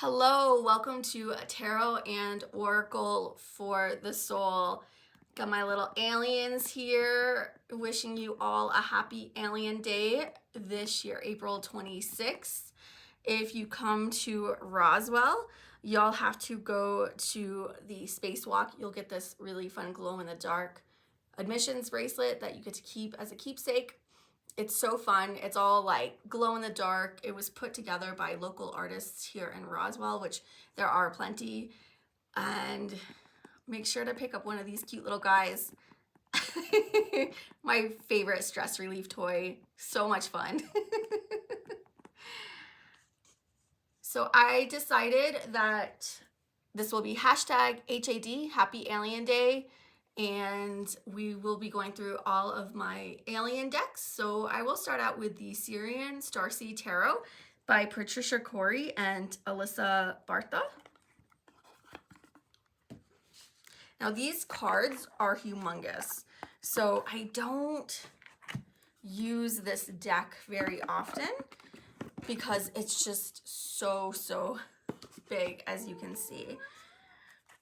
Hello, welcome to Tarot and Oracle for the Soul. Got my little aliens here, wishing you all a happy Alien Day this year, April 26th. If you come to Roswell, y'all have to go to the spacewalk. You'll get this really fun glow-in-the-dark admissions bracelet that you get to keep as a keepsake. It's so fun. It's all like glow in the dark. It was put together by local artists here in Roswell, which there are plenty. And make sure to pick up one of these cute little guys. My favorite stress relief toy. So much fun. So I decided that this will be hashtag HAD, Happy Alien Day. And we will be going through all of my alien decks. So I will start out with the Sirian Starseed Tarot by Patricia Corey and Alyssa Bartha. Now these cards are humongous. So I don't use this deck very often because it's just so big, as you can see.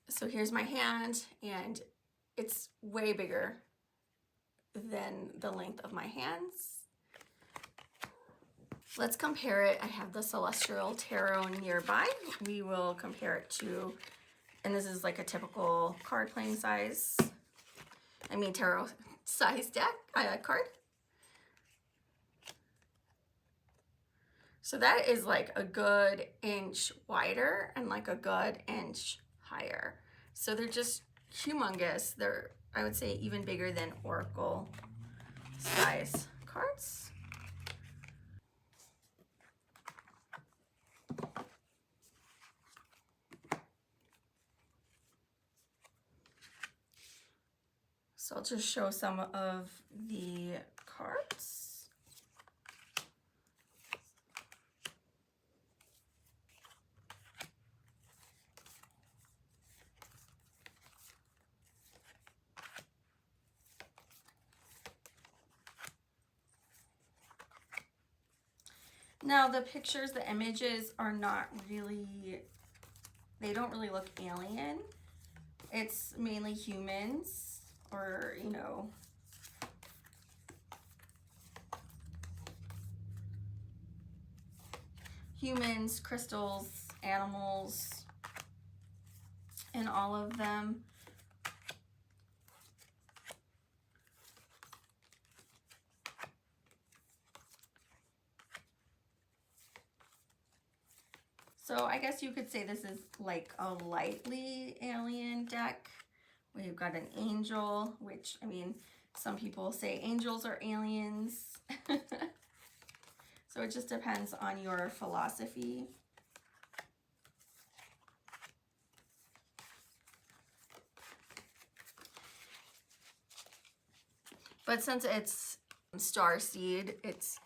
So here's my hand, and it's way bigger than the length of my hands. Let's compare it. I have the Celestial Tarot nearby. We will compare it to, and this is like a typical card playing size, tarot size deck, card. So that is like a good inch wider and like a good inch higher. So they're just humongous. They're, I would say, even bigger than Oracle size cards. So I'll just show some of the cards. Now the pictures, the images are not really, they don't really look alien. It's mainly humans, or, you know, humans, crystals, animals, and all of them. So I guess you could say this is like a lightly alien deck. We've got an angel, which, I mean, some people say angels are aliens. So it just depends on your philosophy. But since it's starseed, it's,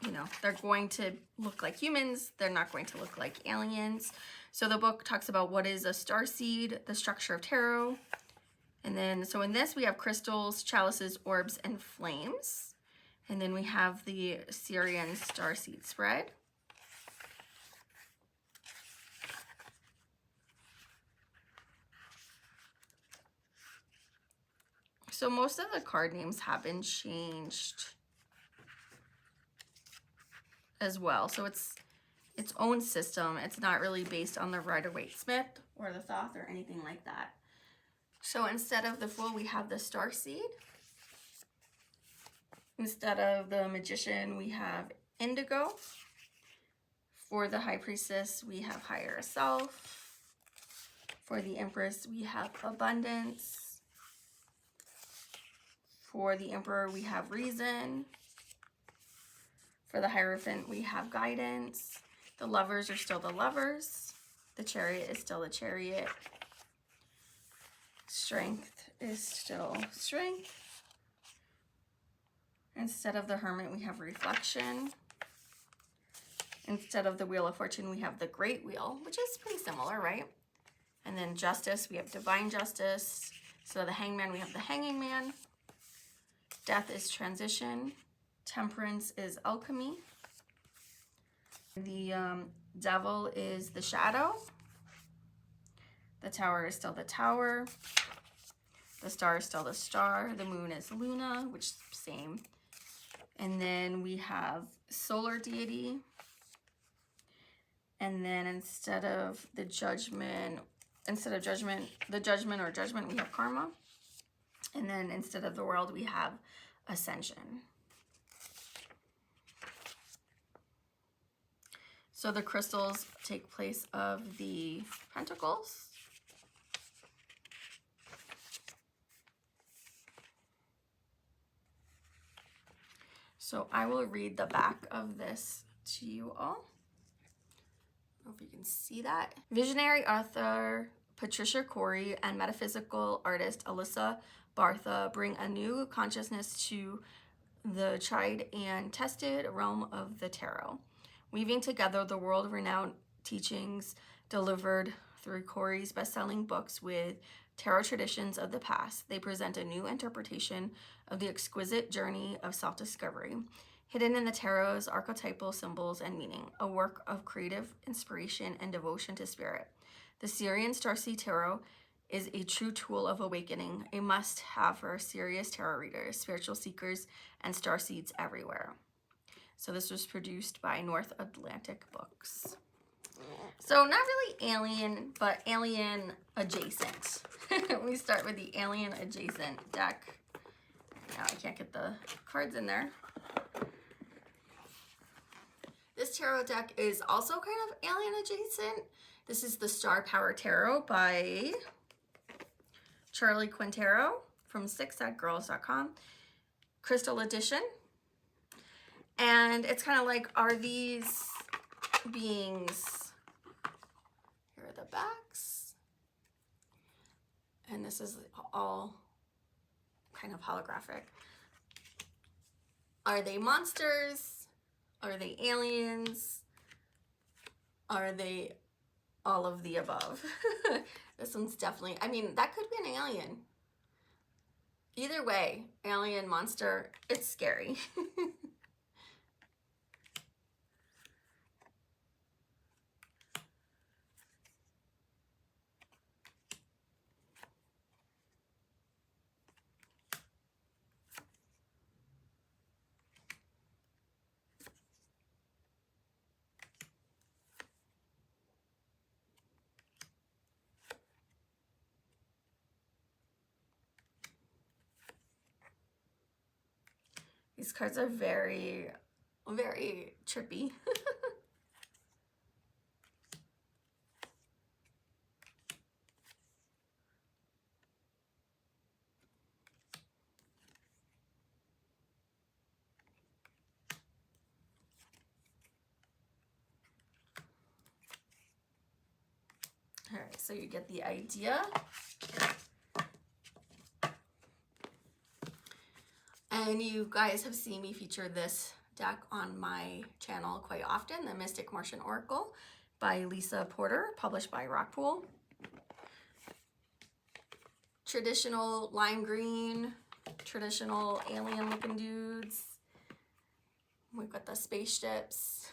you know, they're going to look like humans. They're not going to look like aliens. So the book talks about what is a starseed, the structure of tarot. And then, so in this we have crystals, chalices, orbs, and flames. And then we have the Sirian Starseed spread. So most of the card names have been changed as well. So it's its own system. It's not really based on the Rider-Waite-Smith or the Thoth or anything like that. So instead of the Fool, we have the Starseed. Instead of the Magician, we have Indigo. For the High Priestess, we have Higher Self. For the Empress, we have Abundance. For the Emperor, we have Reason. For the Hierophant, we have Guidance. The Lovers are still the Lovers. The Chariot is still the Chariot. Strength is still Strength. Instead of the Hermit, we have Reflection. Instead of the Wheel of Fortune, we have the Great Wheel, which is pretty similar, right? And then Justice, we have Divine Justice. So the Hangman, we have the Hanging Man. Death is Transition. Temperance is Alchemy. The Devil is the shadow. The tower is still the tower. The star is still the star. The moon is Luna, which same. And then we have solar deity. And then instead of judgment, we have karma. And then instead of the world, we have ascension. So the crystals take place of the pentacles. So I will read the back of this to you all. I don't know if you can see that. Visionary author Patricia Corey and metaphysical artist Alyssa Bartha bring a new consciousness to the tried and tested realm of the tarot, weaving together the world-renowned teachings delivered through Corey's best-selling books with tarot traditions of the past. They present a new interpretation of the exquisite journey of self-discovery, hidden in the tarot's archetypal symbols and meaning, a work of creative inspiration and devotion to spirit. The Syrian Starseed Tarot is a true tool of awakening, a must-have for serious tarot readers, spiritual seekers, and starseeds everywhere. So this was produced by North Atlantic Books. So not really alien, but alien adjacent. We start with the alien adjacent deck. Now I can't get the cards in there. This tarot deck is also kind of alien adjacent. This is the Star Power Tarot by Charlie Quintero from sixsadgirls.com. Crystal edition. And it's kind of like, are these beings, here are the backs, and this is all kind of holographic. Are they monsters? Are they aliens? Are they all of the above? This one's definitely, I mean, that could be an alien. Either way, alien, monster, it's scary. These cards are very, very trippy. All right, so you get the idea. And you guys have seen me feature this deck on my channel quite often, the Mystic Martian Oracle by Lisa Porter, published by Rockpool. Traditional lime green, traditional alien looking dudes. We've got the spaceships.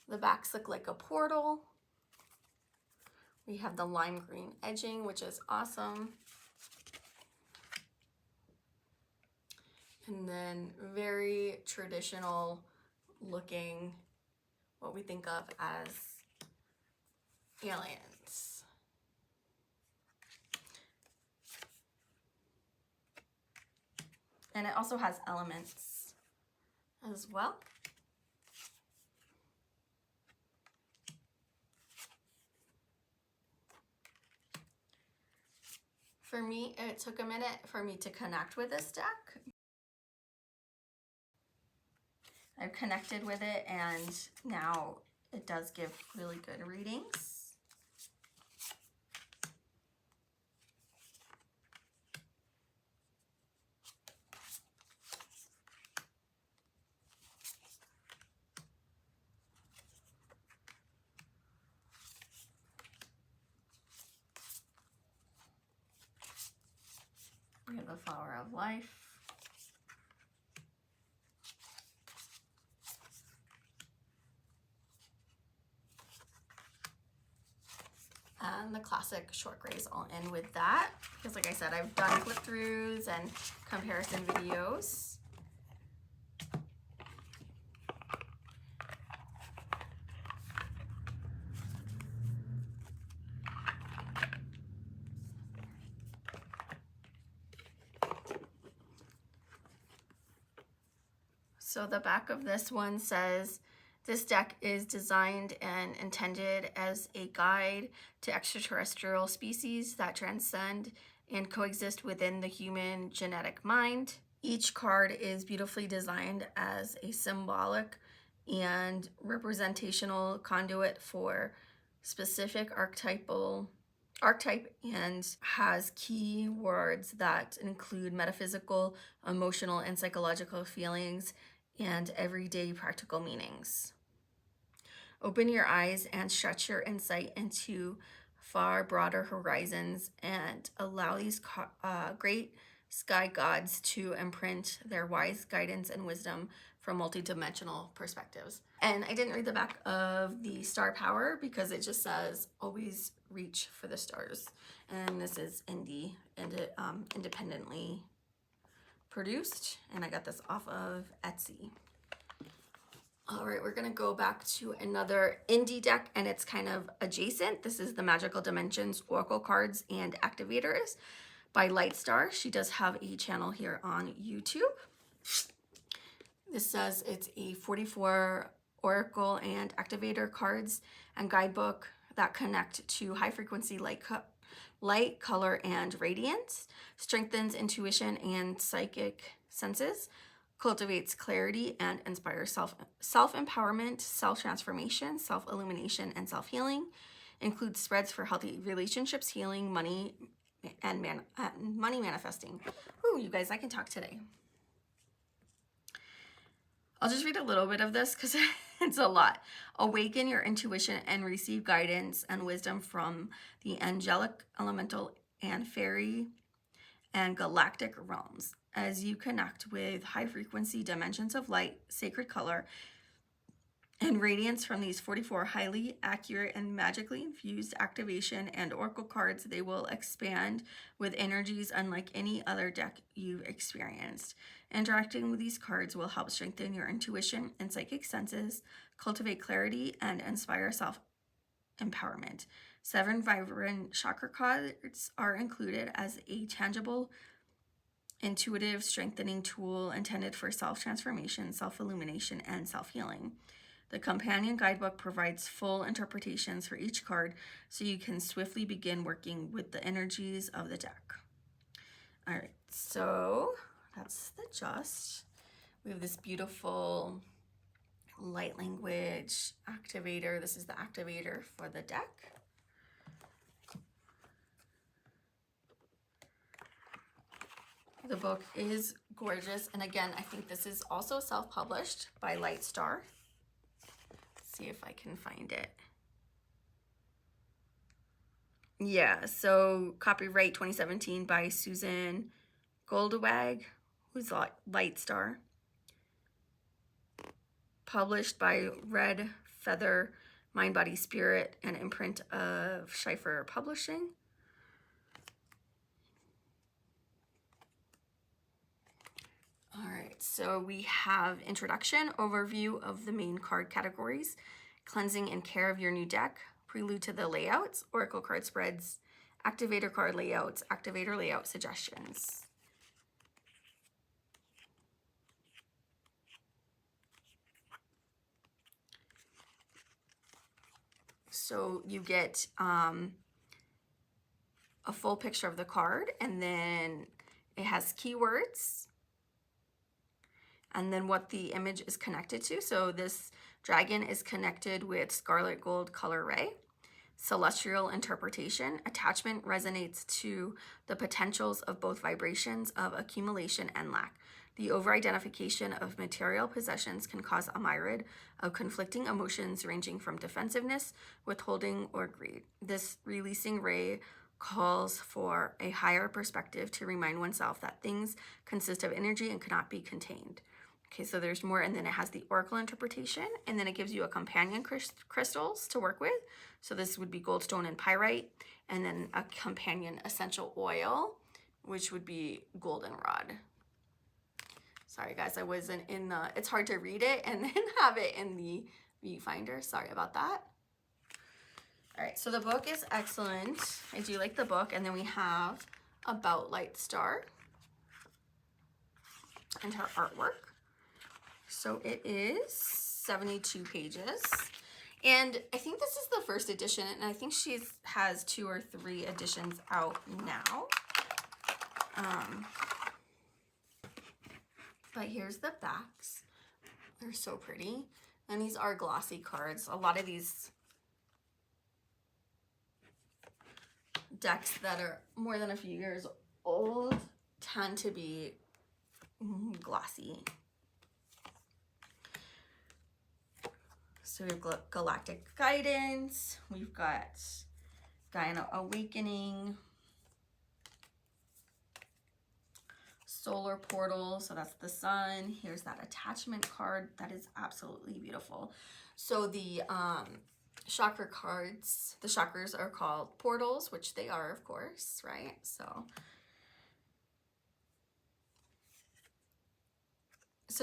The backs look like a portal. We have the lime green edging, which is awesome. And then very traditional looking, what we think of as aliens. And it also has elements as well. For me, it took a minute for me to connect with this deck. I've connected with it, and now it does give really good readings. We have the Flower of Life. And the classic short grays all in with that. Because like I said, I've done flip throughs and comparison videos. So the back of this one says, this deck is designed and intended as a guide to extraterrestrial species that transcend and coexist within the human genetic mind. Each card is beautifully designed as a symbolic and representational conduit for specific archetype and has key words that include metaphysical, emotional, and psychological feelings and everyday practical meanings. Open your eyes and stretch your insight into far broader horizons and allow these great sky gods to imprint their wise guidance and wisdom from multidimensional perspectives. And I didn't read the back of the Star Power because it just says always reach for the stars. And this is independently produced, and I got this off of Etsy. All right, we're gonna go back to another indie deck, and it's kind of adjacent. This is the Magical Dimensions Oracle Cards and Activators by Lightstar. She does have a channel here on YouTube. This says it's a 44 Oracle and Activator cards and guidebook that connect to high frequency light, color, and radiance, strengthens intuition and psychic senses, cultivates clarity, and inspires self-empowerment, self-transformation, self-illumination, and self-healing, includes spreads for healthy relationships, healing, money, and money manifesting. Ooh, you guys, I can talk today. I'll just read a little bit of this because it's a lot. Awaken your intuition and receive guidance and wisdom from the angelic, elemental, and fairy and galactic realms as you connect with high-frequency dimensions of light, sacred color, and radiance from these 44 highly accurate and magically infused activation and oracle cards. They will expand with energies unlike any other deck you've experienced. Interacting with these cards will help strengthen your intuition and psychic senses, cultivate clarity, and inspire self-empowerment. 7 vibrant chakra cards are included as a tangible, intuitive, strengthening tool intended for self-transformation, self-illumination, and self-healing. The companion guidebook provides full interpretations for each card so you can swiftly begin working with the energies of the deck. All right, so that's the gist. We have this beautiful light language activator. This is the activator for the deck. The book is gorgeous. And again, I think this is also self-published by Lightstar. See if I can find it. Yeah, so copyright 2017 by Susan Goldwag, who's Lightstar. Published by Red Feather, Mind, Body, Spirit, and imprint of Schiffer Publishing. All right, so we have introduction, overview of the main card categories, cleansing and care of your new deck, prelude to the layouts, oracle card spreads, activator card layouts, activator layout suggestions. So you get a full picture of the card, and then it has keywords, and then what the image is connected to. So this dragon is connected with scarlet gold color ray. Celestial interpretation. Attachment resonates to the potentials of both vibrations of accumulation and lack. The over-identification of material possessions can cause a myriad of conflicting emotions ranging from defensiveness, withholding, or greed. This releasing ray calls for a higher perspective to remind oneself that things consist of energy and cannot be contained. Okay, so there's more, and then it has the oracle interpretation, and then it gives you a companion crystals to work with. So this would be goldstone and pyrite, and then a companion essential oil, which would be goldenrod. Sorry guys, I wasn't in the, it's hard to read it and then have it in the viewfinder. Sorry about that. All right, so the book is excellent. I do like the book. And then we have About Lightstar and her artwork. So it is 72 pages. And I think this is the first edition, and I think she has 2 or 3 editions out now. But here's the backs. They're so pretty. And these are glossy cards. A lot of these decks that are more than a few years old tend to be glossy. So we have Galactic Guidance, we've got Gaian Awakening, Solar Portal, so that's the sun. Here's that attachment card that is absolutely beautiful. So the chakra cards, the chakras are called portals, which they are, of course, right? So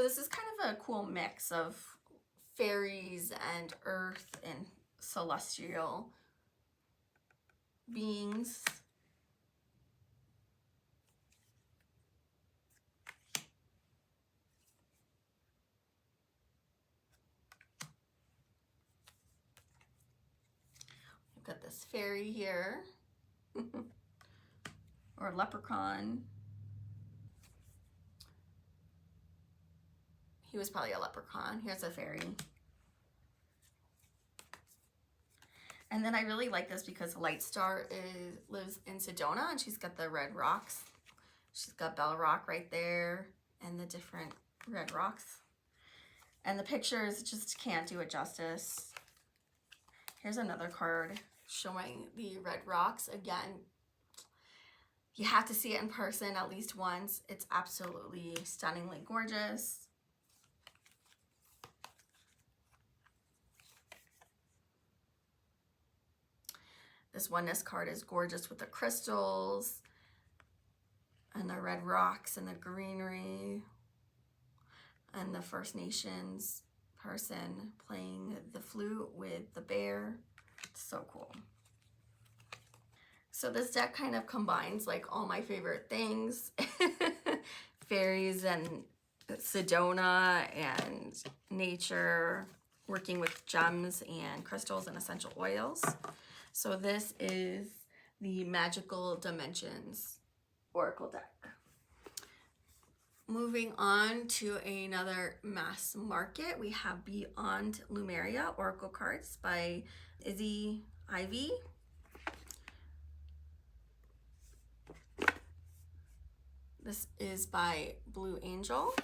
this is kind of a cool mix of fairies and earth and celestial beings. We've got this fairy here, or leprechaun. He was probably a leprechaun. Here's a fairy. And then I really like this because Lightstar lives in Sedona, and she's got the red rocks. She's got Bell Rock right there and the different red rocks. And the pictures just can't do it justice. Here's another card showing the red rocks. Again, you have to see it in person at least once. It's absolutely stunningly gorgeous. This oneness card is gorgeous with the crystals and the red rocks and the greenery and the First Nations person playing the flute with the bear. It's so cool. So this deck kind of combines like all my favorite things. Fairies and Sedona and nature, working with gems and crystals and essential oils. So this is the Magical Dimensions Oracle deck. Moving on to another mass market, we have Beyond Lumeria Oracle cards by Izzy Ivy. This is by Blue Angel.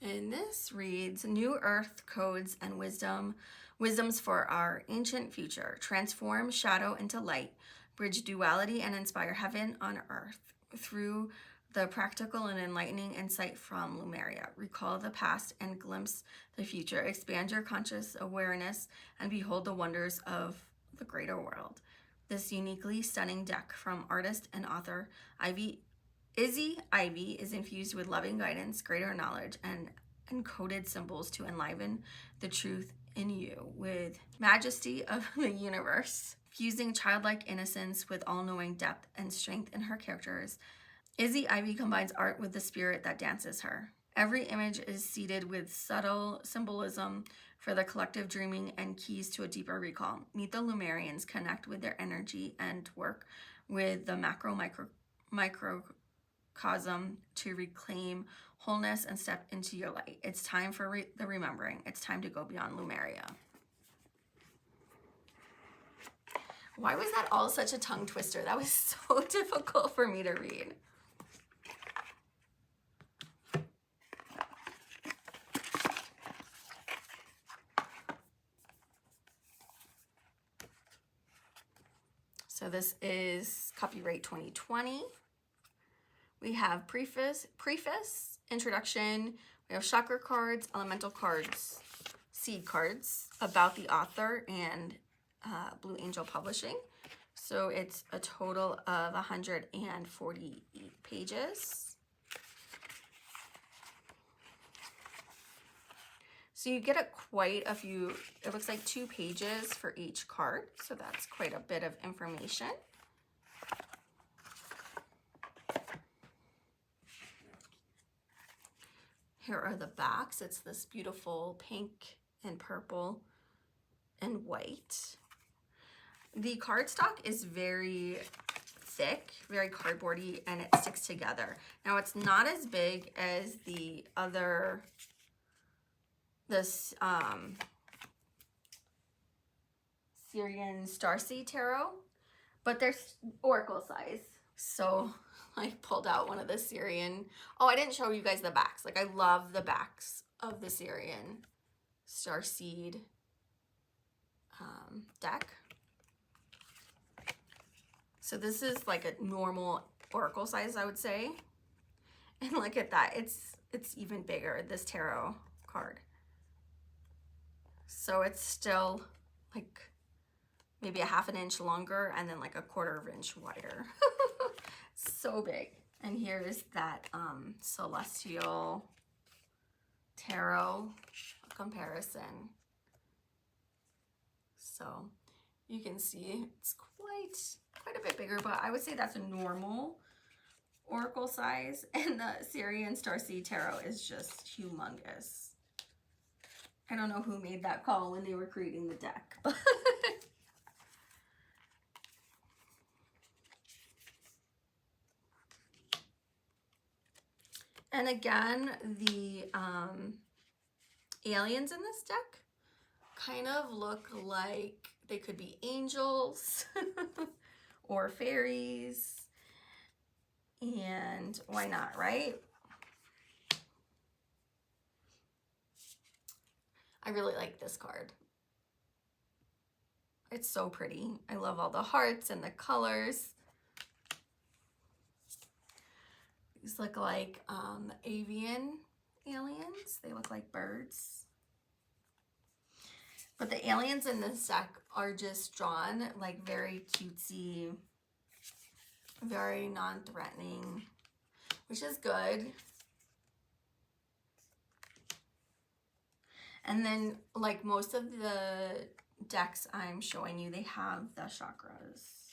And this reads, New Earth Codes and Wisdoms for our Ancient Future. Transform shadow into light, bridge duality, and inspire heaven on earth through the practical and enlightening insight from Lumeria. Recall the past and glimpse the future. Expand your conscious awareness and behold the wonders of the greater world. This uniquely stunning deck from artist and author Izzy Ivy is infused with loving guidance, greater knowledge, and encoded symbols to enliven the truth in you with majesty of the universe. Fusing childlike innocence with all-knowing depth and strength in her characters, Izzy Ivy combines art with the spirit that dances her. Every image is seeded with subtle symbolism for the collective dreaming and keys to a deeper recall. Meet the Lumerians, connect with their energy, and work with the microcosm to reclaim wholeness and step into your light. It's time for the remembering. It's time to go beyond Lumeria. Why was that all such a tongue twister? That was so difficult for me to read. So this is copyright 2020. We have preface, introduction. We have chakra cards, elemental cards, seed cards about the author, and Blue Angel Publishing. So it's a total of 148 pages. So you get quite a few, it looks like 2 pages for each card. So that's quite a bit of information. Here are the backs. It's this beautiful pink and purple and white. The cardstock is very thick, very cardboardy, and it sticks together. Now it's not as big as the other, this Syrian Starseed Tarot, but they're oracle size. So I pulled out one of the Syrian. Oh, I didn't show you guys the backs. Like, I love the backs of the Syrian Starseed deck. So this is like a normal oracle size, I would say. And look at that. It's even bigger, this tarot card. So it's still like maybe a ½ inch longer and then like a ¼ inch wider. So big. And here's that Celestial Tarot comparison. So you can see it's quite a bit bigger, but I would say that's a normal oracle size, and the Syrian Starseed Tarot is just humongous. I don't know who made that call when they were creating the deck, but and again, the aliens in this deck kind of look like they could be angels or fairies, and why not, right? I really like this card. It's so pretty. I love all the hearts and the colors. These look like avian aliens. They look like birds. But the aliens in this deck are just drawn like very cutesy, very non-threatening, which is good. And then, like most of the decks I'm showing you, they have the chakras.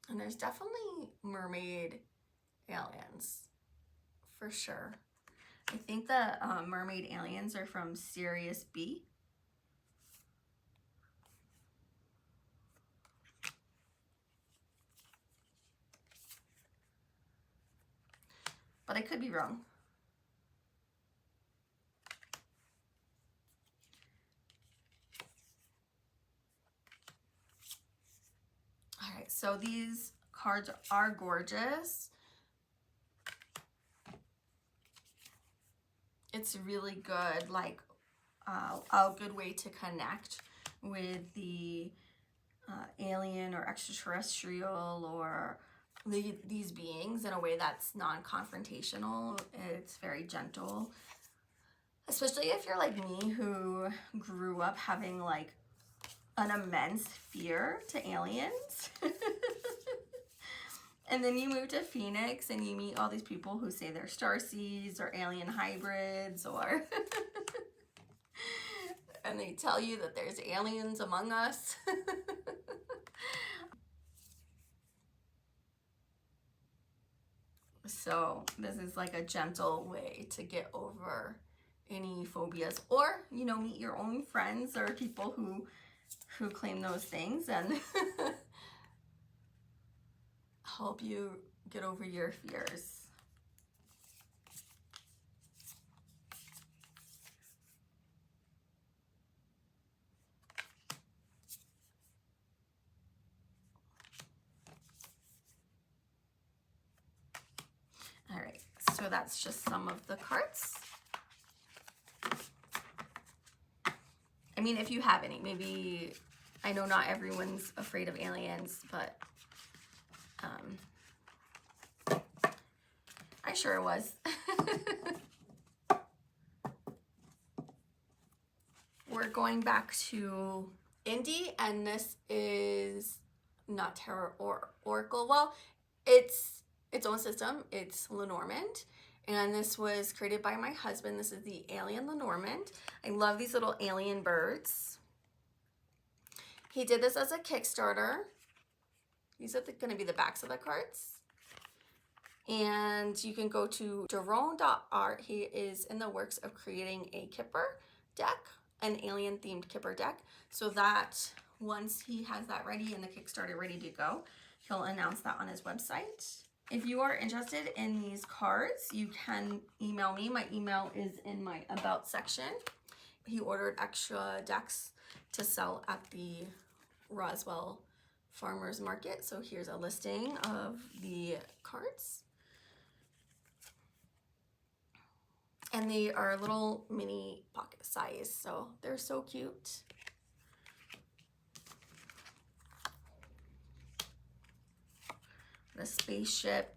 And there's definitely mermaid aliens, for sure. I think the mermaid aliens are from Sirius B. But I could be wrong. All right, so these cards are gorgeous. It's really good, like a good way to connect with the alien or extraterrestrial or these beings in a way that's non-confrontational. It's very gentle, especially if you're like me, who grew up having like an immense fear to aliens. And then you move to Phoenix and you meet all these people who say they're starseeds or alien hybrids, or and they tell you that there's aliens among us. So this is like a gentle way to get over any phobias, or, you know, meet your own friends or people who claim those things and help you get over your fears. All right, so that's just some of the cards. mean, if you have any, maybe, I know not everyone's afraid of aliens, but I sure was. We're going back to Indie, and this is not Tarot or Oracle. Well, it's its own system. It's Lenormand, and this was created by my husband. This is the Alien Lenormand. I love these little alien birds. He did this as a Kickstarter. These are going to be the backs of the cards. And you can go to Jerome.art. He is in the works of creating a Kipper deck, an alien themed Kipper deck, so that once he has that ready and the Kickstarter ready to go, he'll announce that on his website. If you are interested in these cards, you can email me. My email is in my about section. He ordered extra decks to sell at the Roswell Farmers Market, so here's a listing of the cards. And they are little mini pocket size, so they're so cute. A spaceship,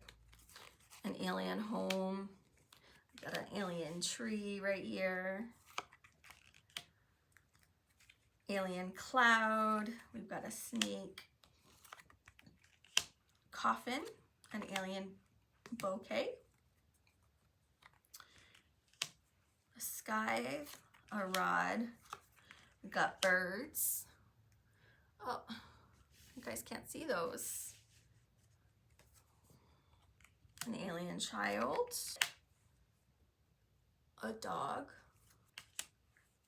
an alien home, got an alien tree right here, alien cloud, we've got a snake, coffin, an alien bouquet, a sky, a rod, we've got birds. Oh, you guys can't see those. An alien child, a dog,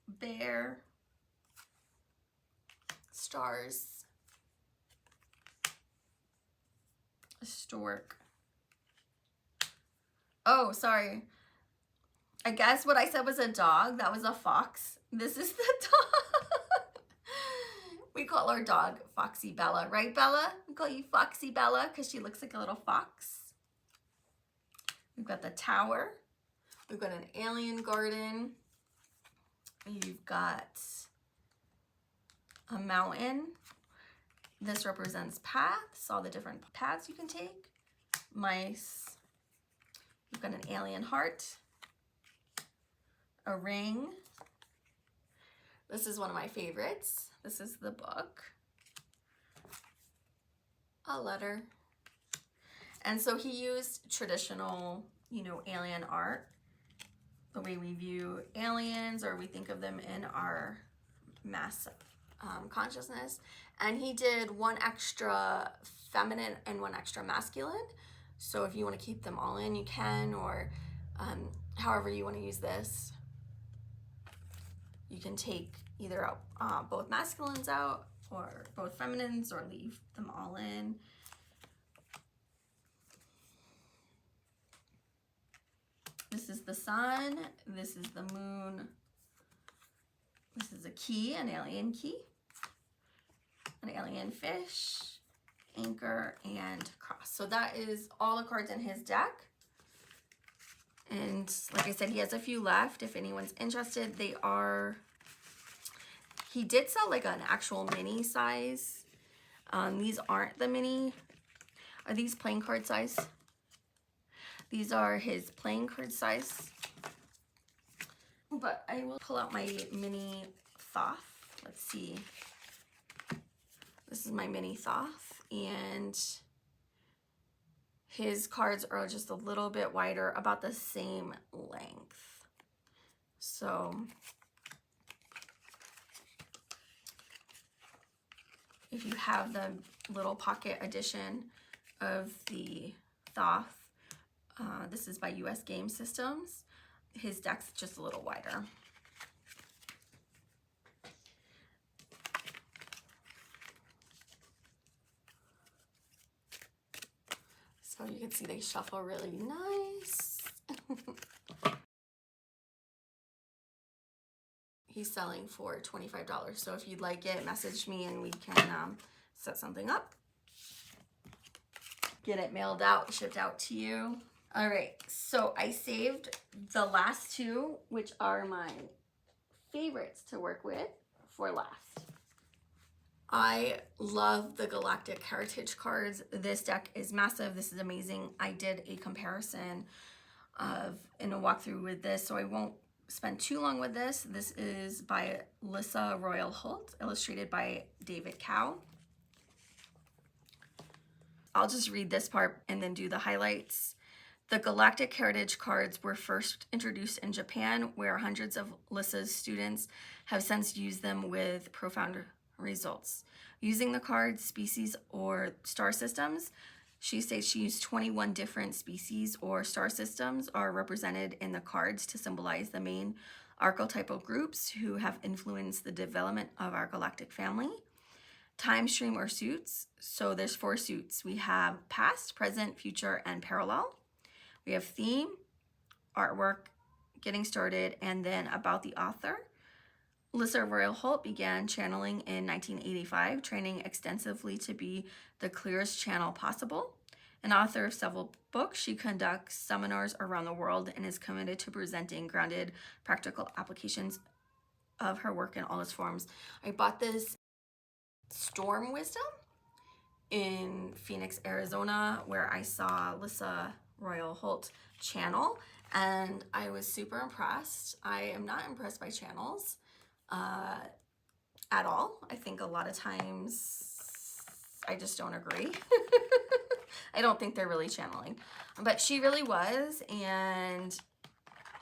bear, stars, a stork. Oh, sorry. I guess what I said was a dog. That was a fox. This is the dog. We call our dog Foxy Bella, right, Bella? We call you Foxy Bella because she looks like a little fox. We've got the tower. We've got an alien garden. You've got a mountain. This represents paths, all the different paths you can take. Mice. We've got an alien heart. A ring. This is one of my favorites. This is the book. A letter. And so he used traditional, alien art, the way we view aliens or we think of them in our mass consciousness. And he did one extra feminine and one extra masculine. So if you want to keep them all in, you can, or however you want to use this. You can take either out, both masculines out or both feminines, or leave them all in. This is the sun, this is the moon, this is a key, an alien key, an alien fish, anchor, and cross. So that is all the cards in his deck. And like I said, he has a few left if anyone's interested. He did sell like an actual mini size. These aren't the mini. Are these playing card size? These are his playing card size. But I will pull out my mini Thoth. Let's see. This is my mini Thoth, and his cards are just a little bit wider, about the same length. So if you have the little pocket edition of the Thoth, this is by US Game Systems. His deck's just a little wider. So you can see they shuffle really nice. He's selling for $25. So if you'd like it, message me and we can set something up. Get it mailed out, shipped out to you. All right, so I saved the last two, which are my favorites to work with, for last. I love the Galactic Heritage cards. This deck is massive. This is amazing. I did a comparison in a walkthrough with this, so I won't spend too long with this. This is by Lisa Royal Holt, illustrated by David Cow. I'll just read this part and then do the highlights. The Galactic Heritage cards were first introduced in Japan, where hundreds of Lisa's students have since used them with profound results. Using the cards, species, or star systems, she states she used 21 different species or star systems are represented in the cards to symbolize the main archetypal groups who have influenced the development of our galactic family. Time stream or suits. So there's 4 suits. We have past, present, future, and parallel. We have theme, artwork, getting started, and then about the author. Lisa Royal Holt began channeling in 1985, training extensively to be the clearest channel possible. An author of several books, she conducts seminars around the world and is committed to presenting grounded, practical applications of her work in all its forms. I bought this Storm Wisdom in Phoenix, Arizona, where I saw Lisa Royal Holt channel, and I was super impressed. I am not impressed by channels at all. I think a lot of times I just don't agree. I don't think they're really channeling, but she really was, and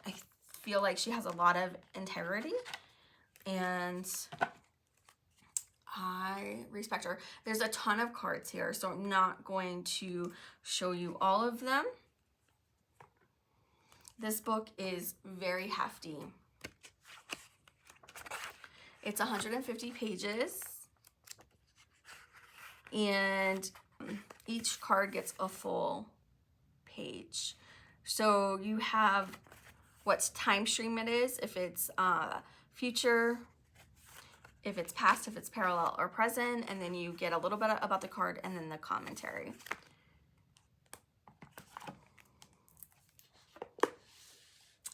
I feel like she has a lot of integrity, and I respect her. There's a ton of cards here, so I'm not going to show you all of them. This book is very hefty. It's 150 pages, and each card gets a full page. So you have what time stream it is, if it's future, if it's past, if it's parallel or present, and then you get a little bit about the card and then the commentary.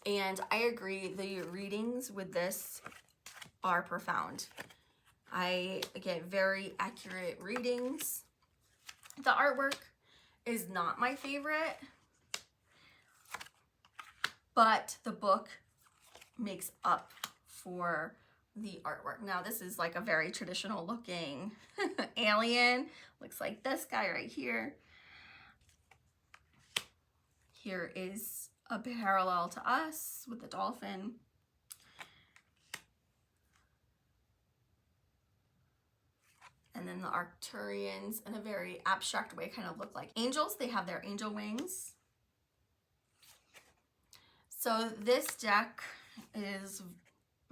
And I agree, the readings with this are profound. I get very accurate readings. The artwork is not my favorite, but the book makes up for the artwork. Now this is like a very traditional looking alien. Looks like this guy right here. Here is a parallel to us with the dolphin. And then the Arcturians, in a very abstract way, kind of look like angels. They have their angel wings. So this deck is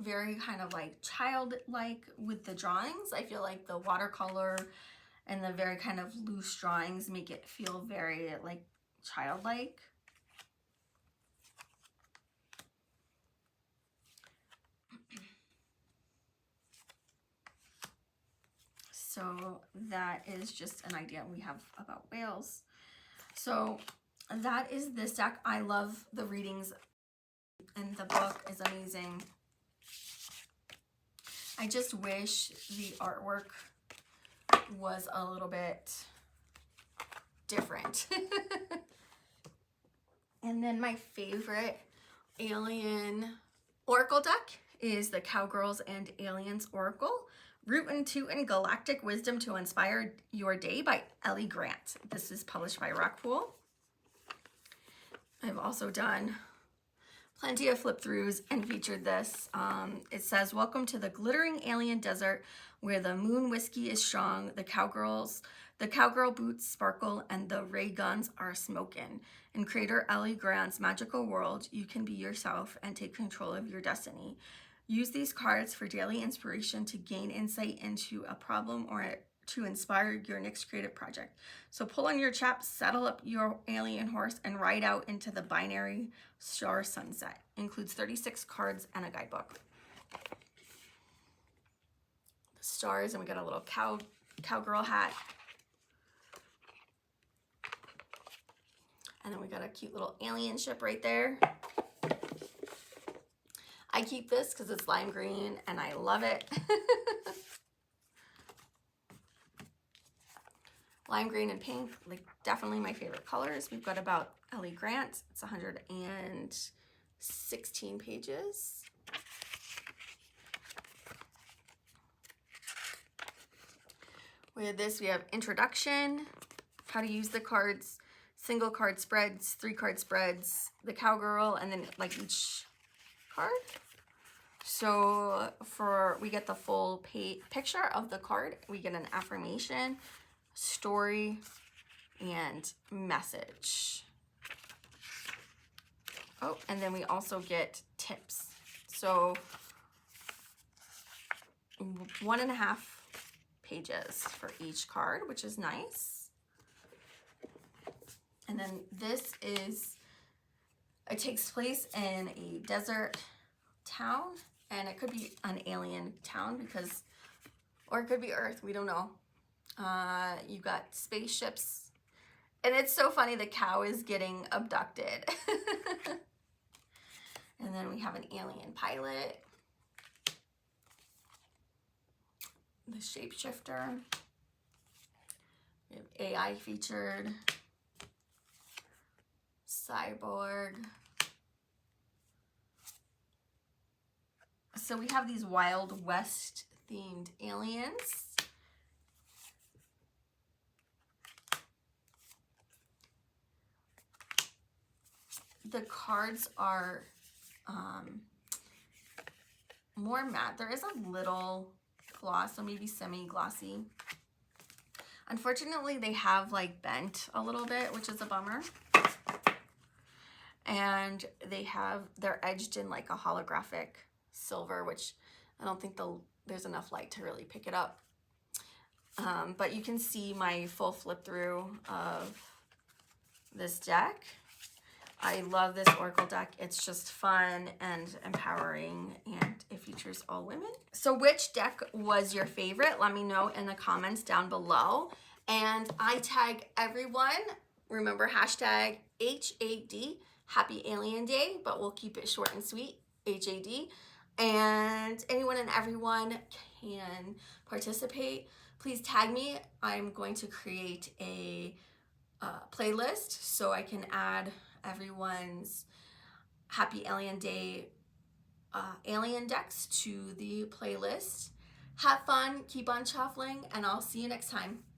very kind of like childlike with the drawings. I feel like the watercolor and the very kind of loose drawings make it feel very like childlike. So that is just an idea we have about whales. So that is this deck. I love the readings, and the book is amazing. I just wish the artwork was a little bit different. And then my favorite alien oracle deck is the Cowgirls and Aliens Oracle. Root into and Galactic Wisdom to Inspire Your Day by Ellie Grant. This is published by Rockpool. I've also done plenty of flip throughs and featured this. It says, welcome to the glittering alien desert where the moon whiskey is strong, the cowgirl boots sparkle, and the ray guns are smoking. In Creator Ellie Grant's magical world, you can be yourself and take control of your destiny. Use these cards for daily inspiration to gain insight into a problem or to inspire your next creative project. So pull on your chaps, saddle up your alien horse, and ride out into the binary star sunset. Includes 36 cards and a guidebook. The stars, and we got a little cowgirl hat. And then we got a cute little alien ship right there. I keep this because it's lime green and I love it. Lime green and pink, like definitely my favorite colors. We've got about Ellie Grant. It's 116 pages. With this, we have introduction, how to use the cards, single card spreads, 3-card spreads, the cowgirl, and then like each card. So we get the full picture of the card. We get an affirmation, story, and message. Oh, and then we also get tips. So 1.5 pages for each card, which is nice. And then this it takes place in a desert town, and it could be an alien town or it could be Earth, we don't know. You've got spaceships, and it's so funny, the cow is getting abducted. And then we have an alien pilot, the shapeshifter, we have AI featured, cyborg. So we have these Wild West themed aliens. The cards are more matte. There is a little gloss, so maybe semi-glossy. Unfortunately, they have like bent a little bit, which is a bummer. And they're edged in like a holographic silver, which I don't think there's enough light to really pick it up. But you can see my full flip through of this deck. I love this Oracle deck. It's just fun and empowering, and it features all women. So which deck was your favorite? Let me know in the comments down below. And I tag everyone. Remember, hashtag HAD, Happy Alien Day, but we'll keep it short and sweet, HAD. And anyone and everyone can participate. Please tag me. I'm going to create a playlist so I can add everyone's Happy Alien Day alien decks to the playlist. Have fun, keep on shuffling, and I'll see you next time.